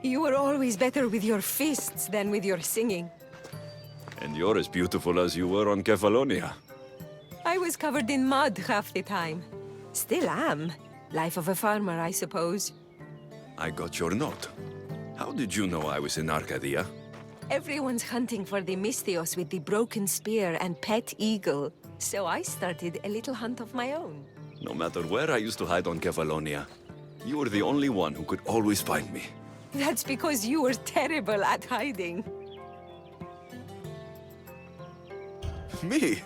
You were always better with your fists than with your singing. And you're as beautiful as you were on Kefalonia. I was covered in mud half the time. Still am. Life of a farmer, I suppose. I got your note. How did you know I was in Arcadia? Everyone's hunting for the Mystios with the broken spear and pet eagle. So I started a little hunt of my own. No matter where I used to hide on Kefalonia, you were the only one who could always find me. That's because you were terrible at hiding. Me?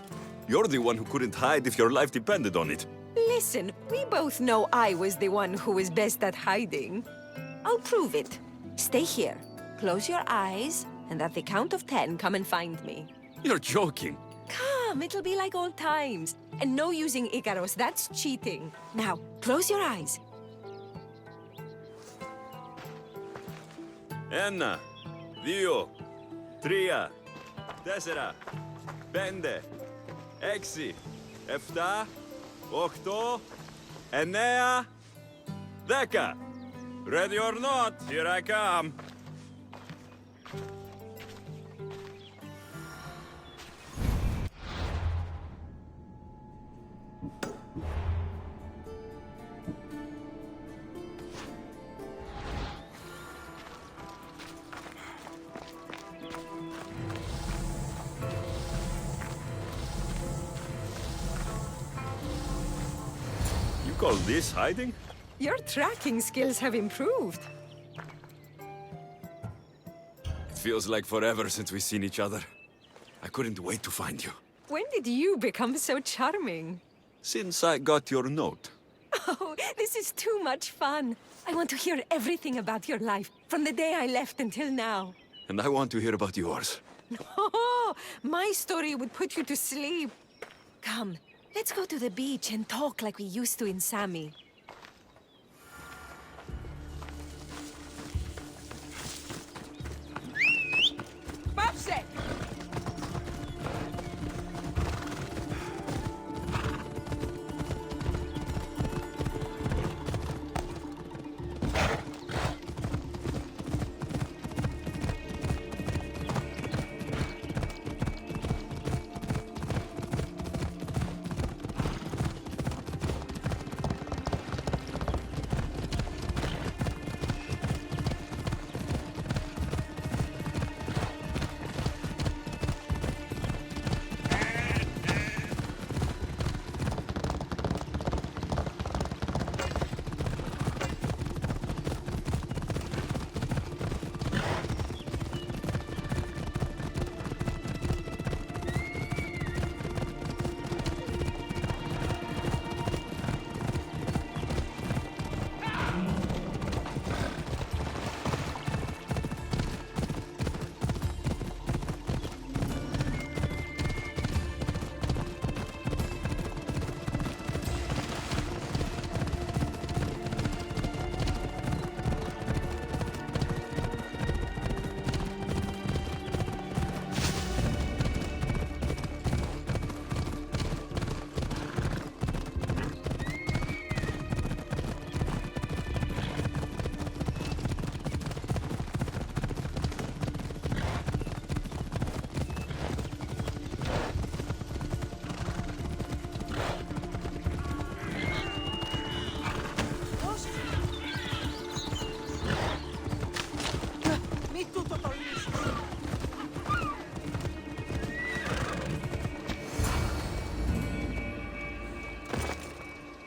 You're the one who couldn't hide if your life depended on it. Listen, we both know I was the one who was best at hiding. I'll prove it. Stay here, close your eyes, and at the count of 10, come and find me. You're joking. Come, it'll be like old times. And no using Icaros, that's cheating. Now, close your eyes. Ένα, δύο, τρία, τέσσερα, πέντε, έξι, εφτά, οχτώ, εννέα, δέκα. Ready or not, here I come. You call this hiding? Your tracking skills have improved. It feels like forever since we've seen each other. I couldn't wait to find you. When did you become so charming? Since I got your note. Oh, this is too much fun. I want to hear everything about your life, from the day I left until now. And I want to hear about yours. Oh, my story would put you to sleep. Come, let's go to the beach and talk like we used to in Sami. Babsek!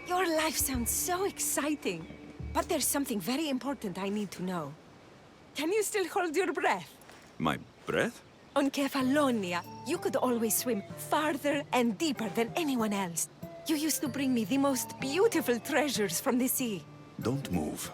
Your life sounds so exciting. But there's something very important I need to know. Can you still hold your breath? My breath? On Kefalonia, you could always swim farther and deeper than anyone else. You used to bring me the most beautiful treasures from the sea. Don't move.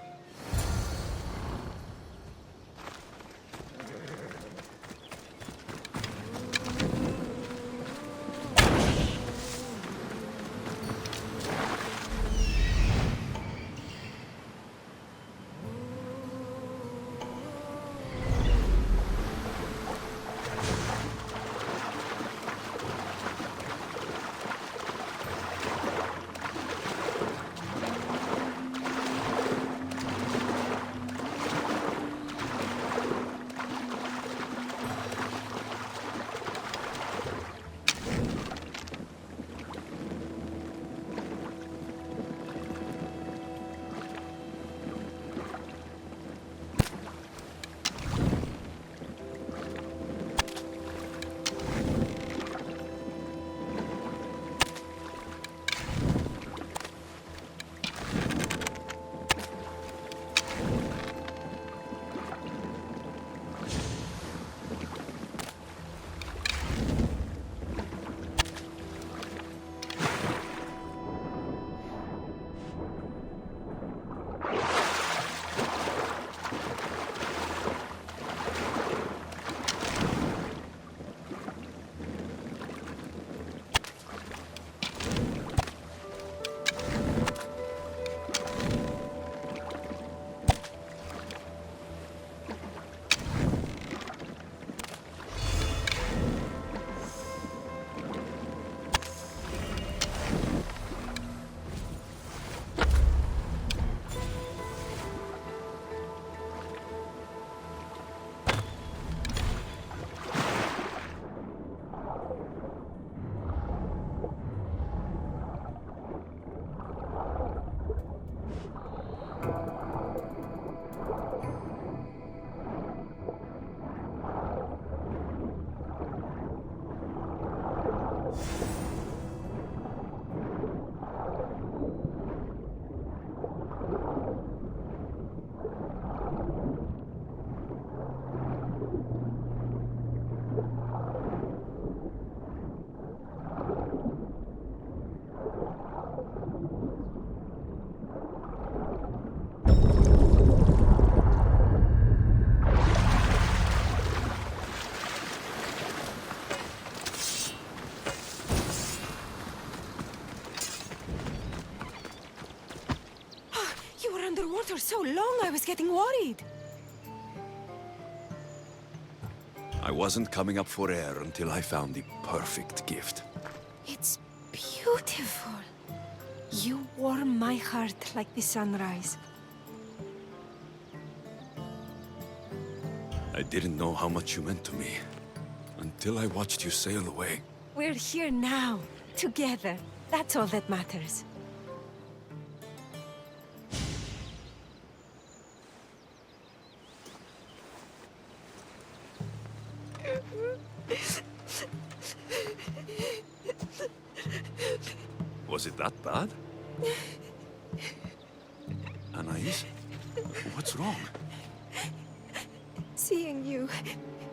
short or so long, I was getting worried. I wasn't coming up for air until I found the perfect gift. It's beautiful. You warm my heart like the sunrise. I didn't know how much you meant to me until I watched you sail away. We're here now, together. That's all that matters. Was it that bad? Anais? What's wrong? Seeing you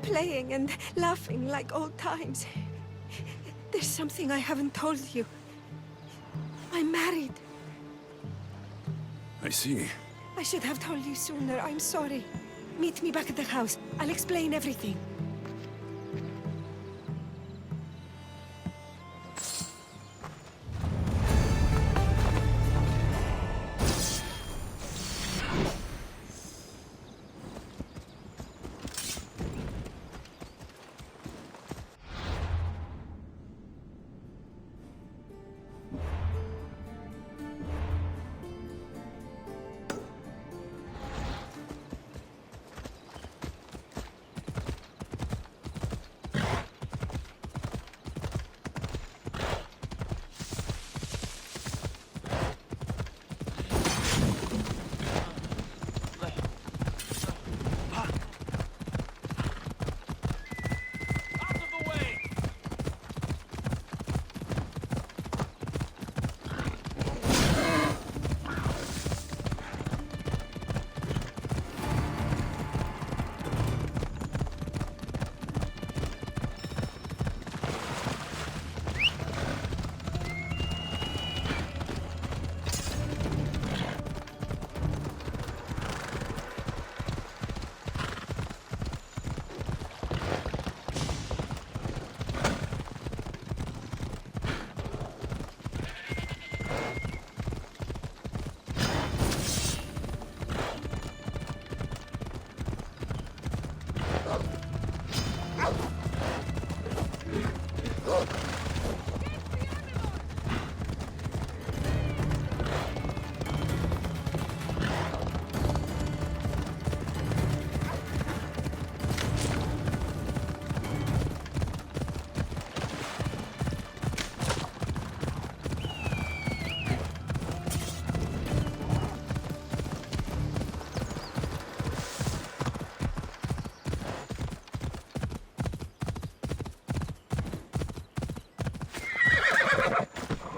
playing and laughing like old times. There's something I haven't told you. I'm married. I see. I should have told you sooner. I'm sorry. Meet me back at the house. I'll explain everything.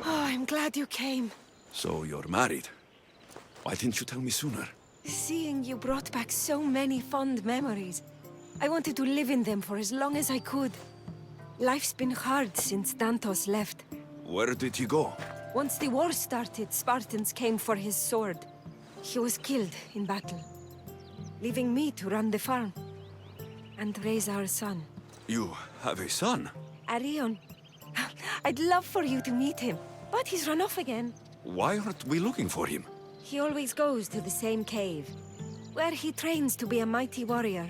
I'm glad you came. So you're married? Why didn't you tell me sooner? Seeing you brought back so many fond memories. I wanted to live in them for as long as I could. Life's been hard since Dantos left. Where did he go? Once the war started, Spartans came for his sword. He was killed in battle, leaving me to run the farm and raise our son. You have a son? Arion. I'd love for you to meet him, but he's run off again. Why aren't we looking for him? He always goes to the same cave, where he trains to be a mighty warrior.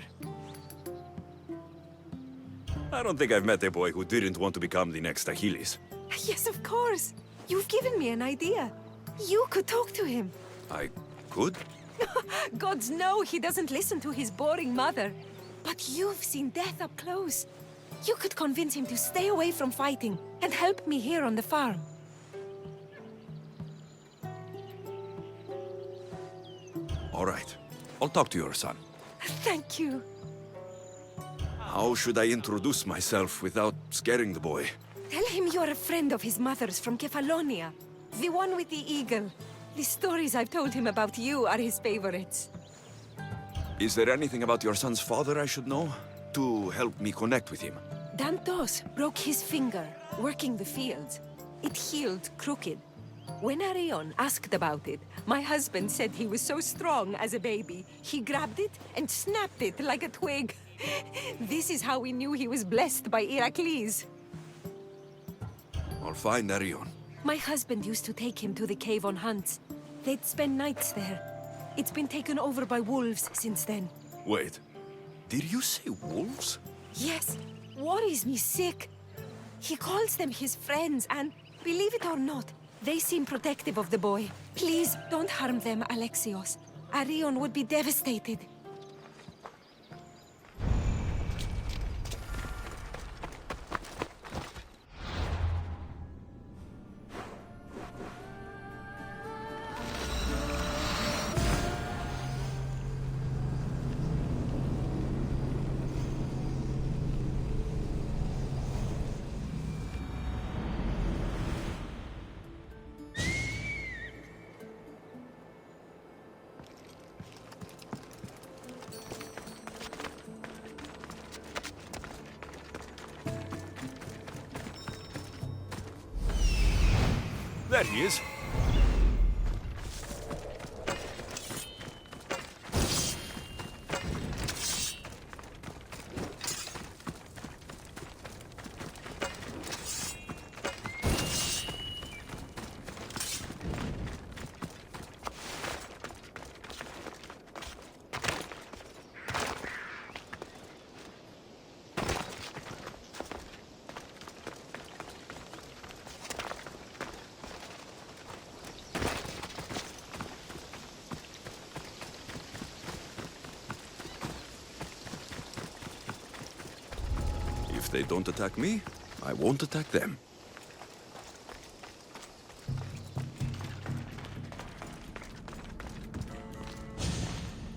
I don't think I've met a boy who didn't want to become the next Achilles. Yes, of course. You've given me an idea. You could talk to him. I could? Gods know he doesn't listen to his boring mother. But you've seen death up close. You could convince him to stay away from fighting and help me here on the farm. All right. I'll talk to your son. Thank you. How should I introduce myself without scaring the boy? Tell him you're a friend of his mother's from Kefalonia. The one with the eagle. The stories I've told him about you are his favorites. Is there anything about your son's father I should know? To help me connect with him? Dantos broke his finger working the fields. It healed crooked. When Arion asked about it, my husband said he was so strong as a baby, he grabbed it and snapped it like a twig. This is how we knew he was blessed by Heracles. I'll find Arion. My husband used to take him to the cave on hunts. They'd spend nights there. It's been taken over by wolves since then. Wait, did you say wolves? Yes, worries me sick. He calls them his friends, and believe it or not, they seem protective of the boy. Please, don't harm them, Alexios. Arion would be devastated. There he is. If they don't attack me, I won't attack them.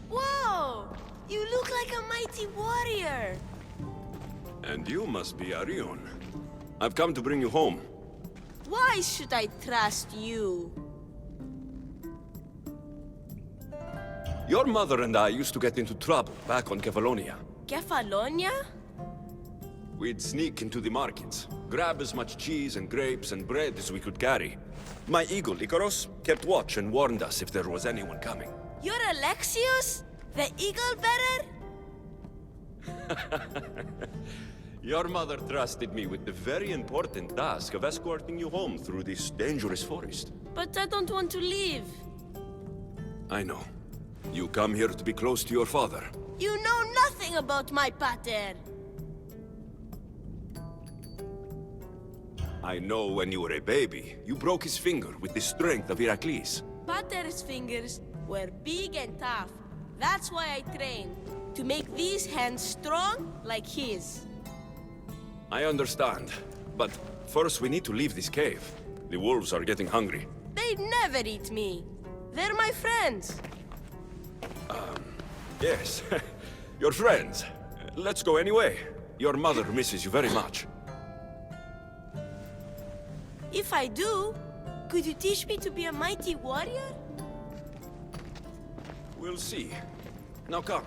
Whoa! You look like a mighty warrior! And you must be Arion. I've come to bring you home. Why should I trust you? Your mother and I used to get into trouble back on Kefalonia. Kefalonia? We'd sneak into the markets, grab as much cheese and grapes and bread as we could carry. My eagle, Icaros, kept watch and warned us if there was anyone coming. You're Alexios? The eagle bearer? Your mother trusted me with the very important task of escorting you home through this dangerous forest. But I don't want to leave. I know. You come here to be close to your father. You know nothing about my pater. I know when you were a baby, you broke his finger with the strength of Heracles. Pater's fingers were big and tough. That's why I trained. To make these hands strong like his. I understand. But first we need to leave this cave. The wolves are getting hungry. They'd never eat me. They're my friends. Yes, your friends. Let's go anyway. Your mother misses you very much. If I do, could you teach me to be a mighty warrior? We'll see. Now come.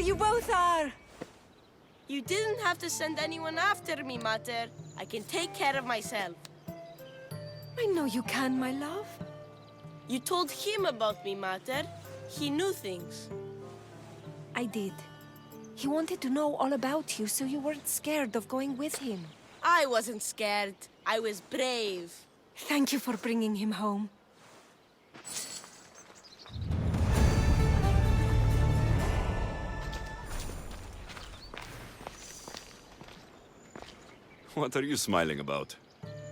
you both are! You didn't have to send anyone after me, Mater. I can take care of myself. I know you can, my love. You told him about me, Mater. He knew things. I did. He wanted to know all about you, so you weren't scared of going with him. I wasn't scared. I was brave. Thank you for bringing him home. What are you smiling about?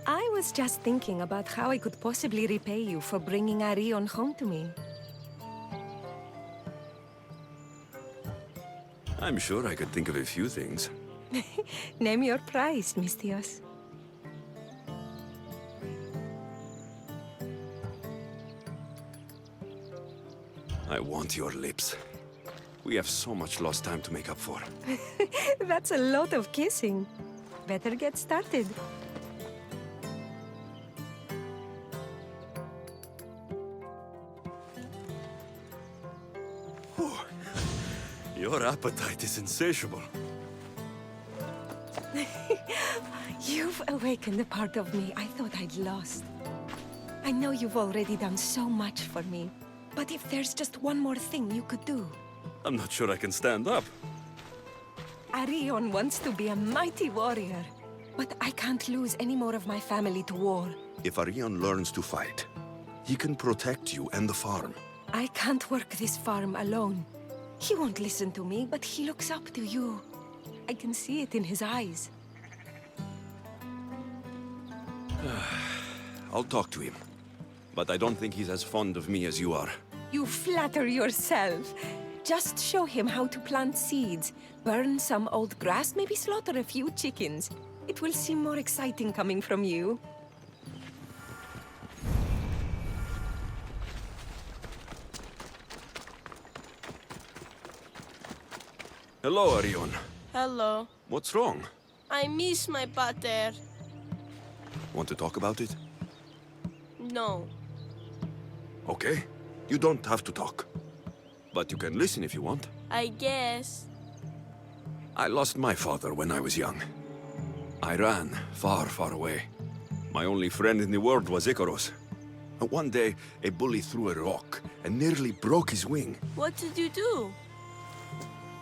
I was just thinking about how I could possibly repay you for bringing Arion home to me. I'm sure I could think of a few things. Name your price, Mistios. I want your lips. We have so much lost time to make up for. That's a lot of kissing. Better get started. Your appetite is insatiable. You've awakened a part of me I thought I'd lost. I know you've already done so much for me, but if there's just one more thing you could do. I'm not sure I can stand up. Arion wants to be a mighty warrior, but I can't lose any more of my family to war. If Arion learns to fight, he can protect you and the farm. I can't work this farm alone. He won't listen to me, but he looks up to you. I can see it in his eyes. I'll talk to him. But I don't think he's as fond of me as you are. You flatter yourself. Just show him how to plant seeds, burn some old grass, maybe slaughter a few chickens. It will seem more exciting coming from you. Hello, Arion. Hello. What's wrong? I miss my pater. Want to talk about it? No. Okay. You don't have to talk. But you can listen if you want. I guess. I lost my father when I was young. I ran far, far away. My only friend in the world was Icaros. One day, a bully threw a rock and nearly broke his wing. What did you do?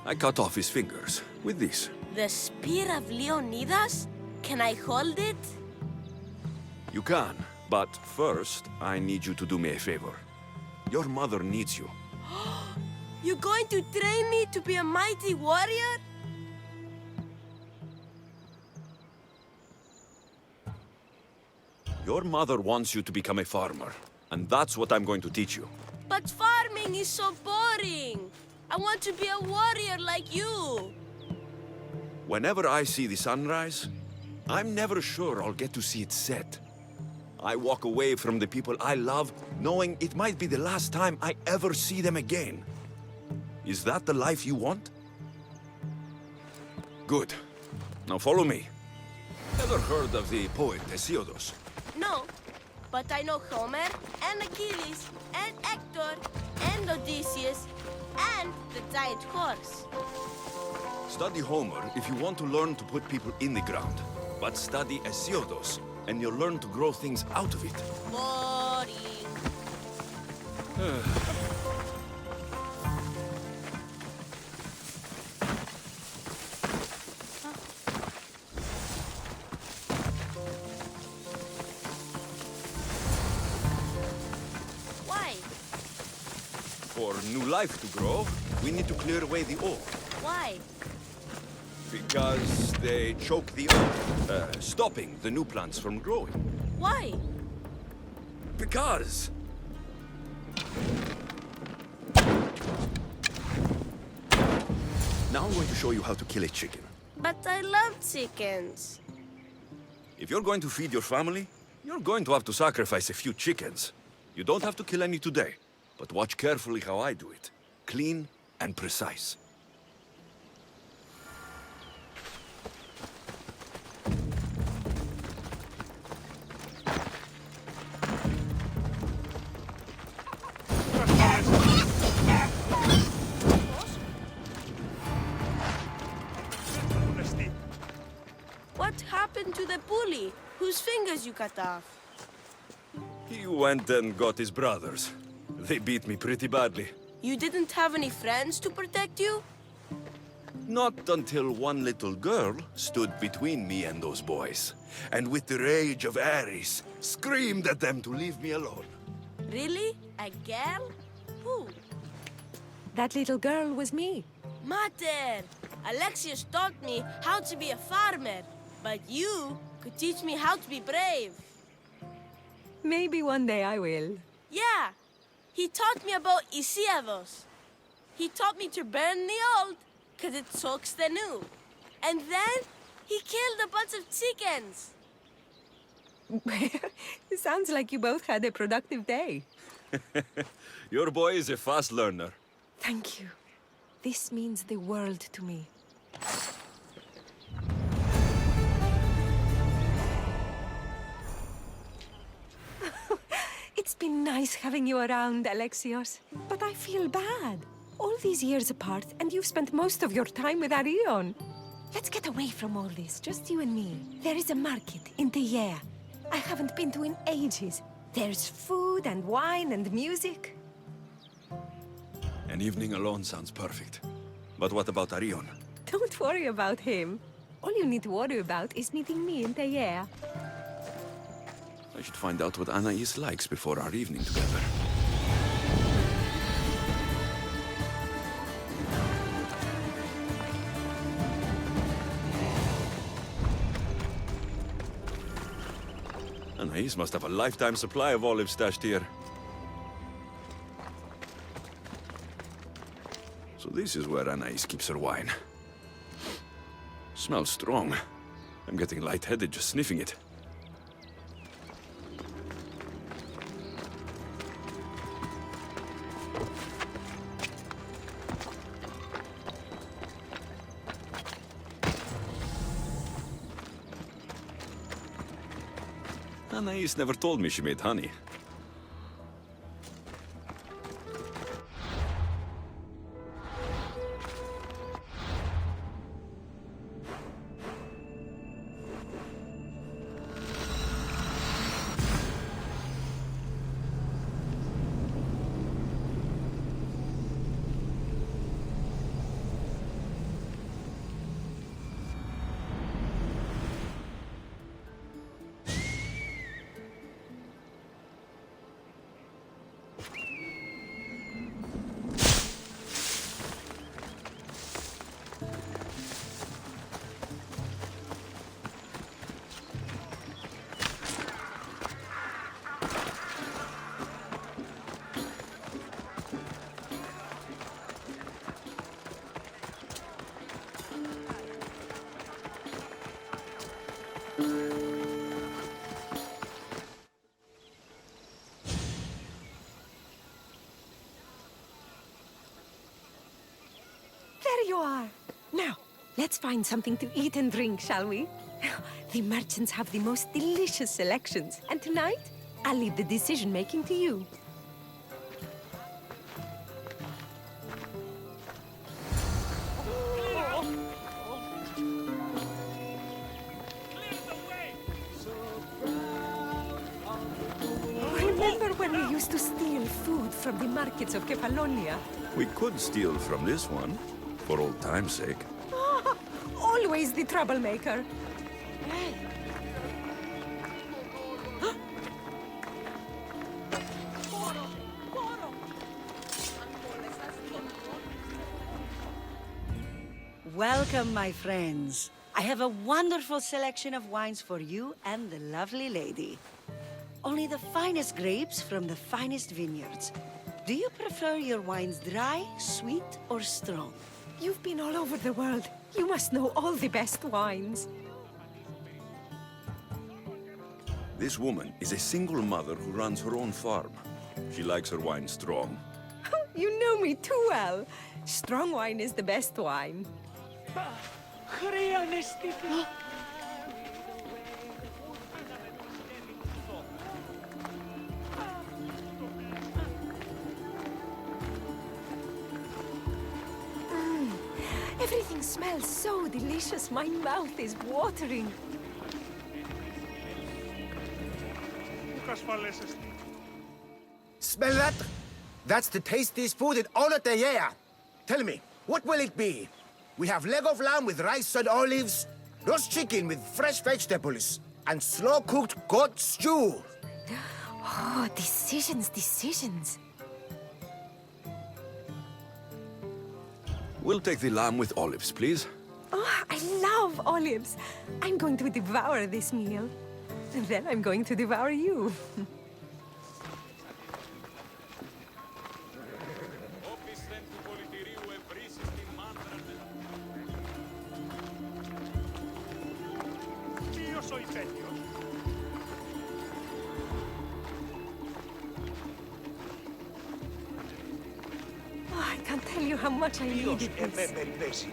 I cut off his fingers with this. The spear of Leonidas? Can I hold it? You can, but first, I need you to do me a favor. Your mother needs you. You're going to train me to be a mighty warrior? Your mother wants you to become a farmer, and that's what I'm going to teach you. But farming is so boring. I want to be a warrior like you. Whenever I see the sunrise, I'm never sure I'll get to see it set. I walk away from the people I love, knowing it might be the last time I ever see them again. Is that the life you want? Good. Now follow me. Ever heard of the poet Hesiodos? No, but I know Homer, and Achilles, and Hector, and Odysseus, and the giant horse. Study Homer if you want to learn to put people in the ground. But study Hesiodos, and you'll learn to grow things out of it. Boring. Why? For new life to grow, we need to clear away the old. Why? Because they choke the old, stopping the new plants from growing. Why? Because... Now I'm going to show you how to kill a chicken. But I love chickens. If you're going to feed your family, you're going to have to sacrifice a few chickens. You don't have to kill any today, but watch carefully how I do it. Clean and precise. bully whose fingers you cut off. He went and got his brothers. They beat me pretty badly. You didn't have any friends to protect you? Not until one little girl stood between me and those boys, and with the rage of Ares, screamed at them to leave me alone. Really? A girl? Who? That little girl was me. Mater! Alexius taught me how to be a farmer, but you could teach me how to be brave. Maybe one day I will. Yeah, he taught me about Isiavos. He taught me to burn the old, because it soaks the new. And then he killed a bunch of chickens. It sounds like you both had a productive day. Your boy is a fast learner. Thank you. This means the world to me. It's been nice having you around, Alexios. But I feel bad. All these years apart, and you've spent most of your time with Arion. Let's get away from all this, just you and me. There is a market in Teia. I haven't been to in ages. There's food and wine and music. An evening alone sounds perfect. But what about Arion? Don't worry about him. All you need to worry about is meeting me in Teia. I should find out what Anais likes before our evening together. Anais must have a lifetime supply of olives stashed here. So this is where Anais keeps her wine. Smells strong. I'm getting lightheaded just sniffing it. Anais never told me she made honey. There you are. Now, let's find something to eat and drink, shall we? The merchants have the most delicious selections. And tonight, I'll leave the decision-making to you. Remember when we used to steal food from the markets of Kefalonia? We could steal from this one, for old time's sake. Ah, always the troublemaker. Welcome, my friends. I have a wonderful selection of wines for you and the lovely lady. Only the finest grapes from the finest vineyards. Do you prefer your wines dry, sweet, or strong? You've been all over the world. You must know all the best wines. This woman is a single mother who runs her own farm. She likes her wine strong. You know me too well. Strong wine is the best wine. Everything smells so delicious. My mouth is watering. Smell that? That's the tastiest food in all of the year. Tell me, what will it be? We have leg of lamb with rice and olives, roast chicken with fresh vegetables, and slow-cooked goat stew. Oh, decisions, decisions. We'll take the lamb with olives, please. Oh, I love olives. I'm going to devour this meal. And then I'm going to devour you. Oh, I can't tell you how much I needed this.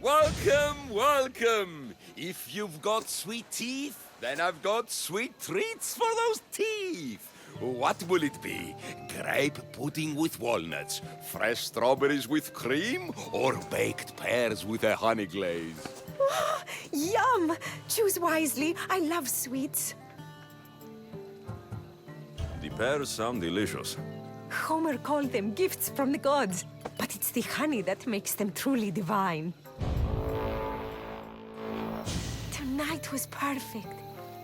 Welcome, welcome! If you've got sweet teeth, then I've got sweet treats for those teeth. What will it be? Grape pudding with walnuts, fresh strawberries with cream, or baked pears with a honey glaze? Yum! Choose wisely. I love sweets. The pears sound delicious. Homer called them gifts from the gods, but it's the honey that makes them truly divine. Tonight was perfect.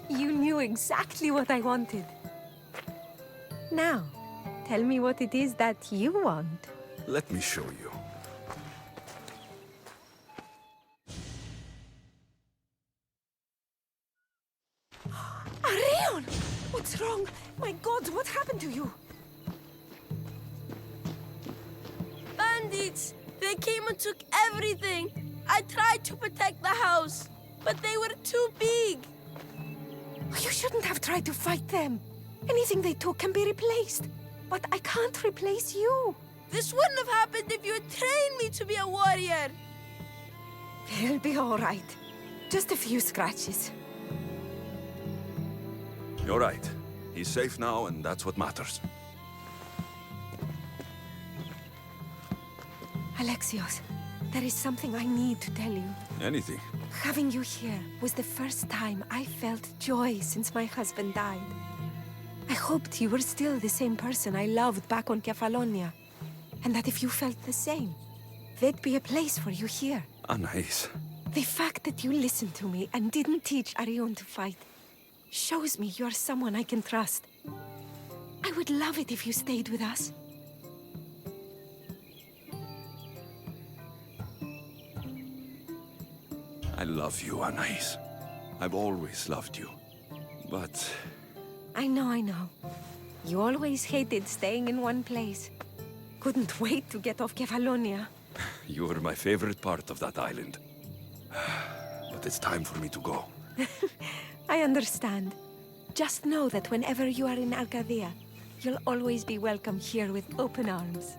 You knew exactly what I wanted. Now, tell me what it is that you want. Let me show you. Arion! What's wrong? My God, what happened to you? Bandits! They came and took everything. I tried to protect the house, but they were too big. You shouldn't have tried to fight them. Anything they took can be replaced. But I can't replace you. This wouldn't have happened if you had trained me to be a warrior. It'll be all right. Just a few scratches. You're right. He's safe now, and that's what matters. Alexios, there is something I need to tell you. Anything. Having you here was the first time I felt joy since my husband died. I hoped you were still the same person I loved back on Kefalonia. And that if you felt the same, there'd be a place for you here. Anais. The fact that you listened to me and didn't teach Arion to fight shows me you're someone I can trust. I would love it if you stayed with us. I love you, Anais. I've always loved you. But I know. You always hated staying in one place. Couldn't wait to get off Kefalonia. you were my favorite part of that island. But it's time for me to go. I understand. Just know that whenever you are in Arcadia, you'll always be welcome here with open arms.